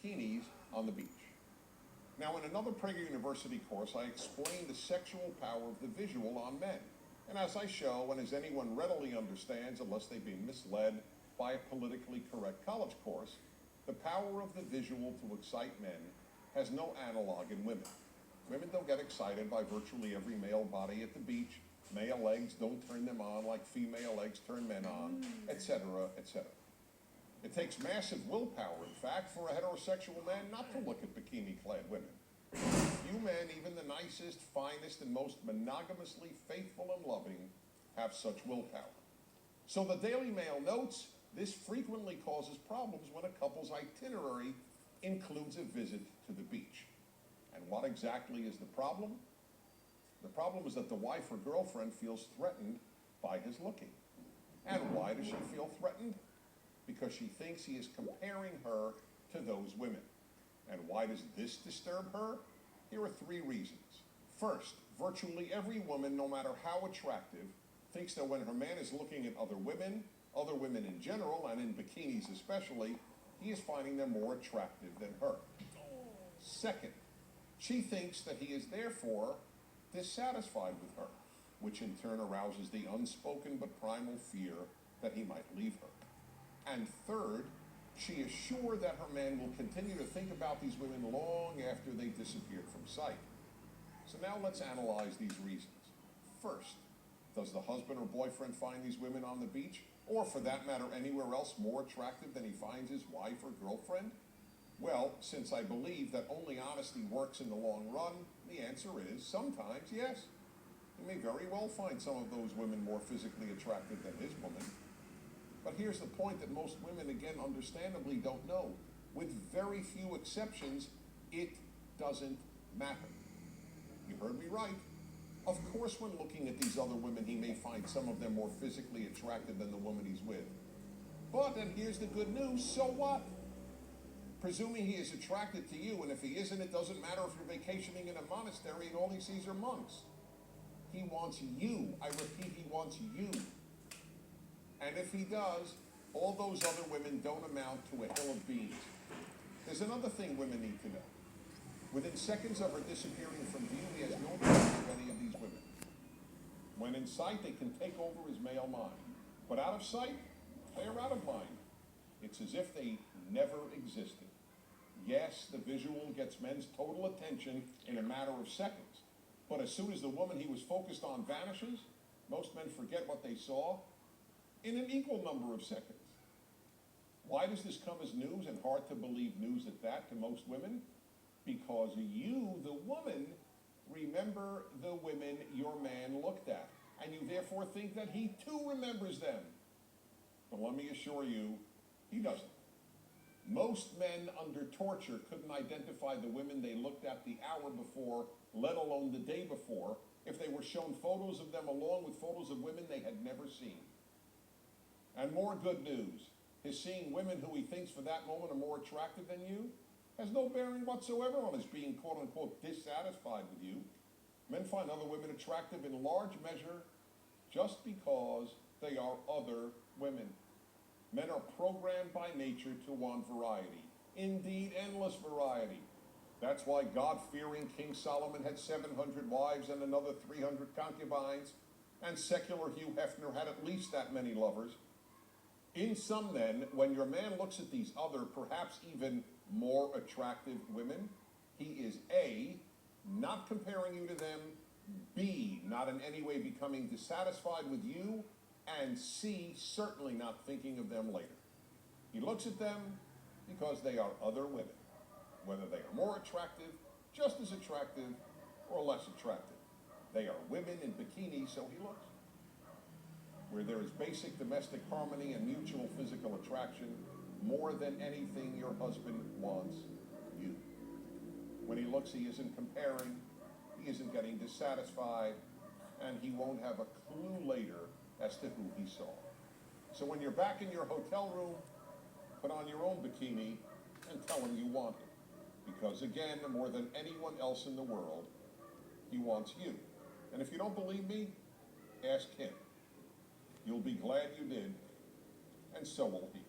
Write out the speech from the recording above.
bikinis on the beach. Now, in another Prager University course, I explained the sexual power of the visual on men. And as I show, and as anyone readily understands, unless they've been misled by a politically correct college course, the power of the visual to excite men has no analog in women. Women don't get excited by virtually every male body at the beach. Male legs don't turn them on like female legs turn men on, etc., etc. It takes massive willpower, in fact, for a heterosexual man not to look at bikini-clad women. Few men, even the nicest, finest, and most monogamously faithful and loving, have such willpower. So the Daily Mail notes, this frequently causes problems when a couple's itinerary includes a visit to the beach. And what exactly is the problem? The problem is that the wife or girlfriend feels threatened by his looking. And why does she feel threatened? Because she thinks he is comparing her to those women. And why does this disturb her? Here are 3 reasons. First, virtually every woman, no matter how attractive, thinks that when her man is looking at other women in general, and in bikinis especially, he is finding them more attractive than her. Second, she thinks that he is therefore dissatisfied with her, which in turn arouses the unspoken but primal fear that he might leave her. And third, she is sure that her man will continue to think about these women long after they've disappeared from sight. So now let's analyze these reasons. First, does the husband or boyfriend find these women on the beach, or for that matter anywhere else, more attractive than he finds his wife or girlfriend? Well, since I believe that only honesty works in the long run, the answer is sometimes yes. He may very well find some of those women more physically attractive than his woman. But here's the point that most women, again, understandably don't know. With very few exceptions, it doesn't matter. You heard me right. Of course, when looking at these other women, he may find some of them more physically attractive than the woman he's with. But, and here's the good news, so what? Presuming he is attracted to you, and if he isn't, it doesn't matter if you're vacationing in a monastery and all he sees are monks. He wants you. I repeat, he wants you. And if he does, all those other women don't amount to a hill of beans. There's another thing women need to know. Within seconds of her disappearing from view, he has no trace of any of these women. When in sight, they can take over his male mind. But out of sight, they are out of mind. It's as if they never existed. Yes, the visual gets men's total attention in a matter of seconds. But as soon as the woman he was focused on vanishes, most men forget what they saw in an equal number of seconds. Why does this come as news, and hard to believe news at that, to most women? Because you, the woman, remember the women your man looked at, and you therefore think that he too remembers them. But let me assure you, he doesn't. Most men under torture couldn't identify the women they looked at the hour before, let alone the day before, if they were shown photos of them along with photos of women they had never seen. And more good news, his seeing women who he thinks for that moment are more attractive than you has no bearing whatsoever on his being quote-unquote dissatisfied with you. Men find other women attractive in large measure just because they are other women. Men are programmed by nature to want variety, indeed endless variety. That's why God-fearing King Solomon had 700 wives and another 300 concubines, and secular Hugh Hefner had at least that many lovers. In sum then, when your man looks at these other, perhaps even more attractive women, he is A, not comparing you to them, B, not in any way becoming dissatisfied with you, and C, certainly not thinking of them later. He looks at them because they are other women, whether they are more attractive, just as attractive, or less attractive. They are women in bikinis, so he looks. Where there is basic domestic harmony and mutual physical attraction, more than anything your husband wants you. When he looks, he isn't comparing, he isn't getting dissatisfied, and he won't have a clue later as to who he saw. So when you're back in your hotel room, put on your own bikini and tell him you want him. Because again, more than anyone else in the world, he wants you. And if you don't believe me, ask him. You'll be glad you did, and so will he.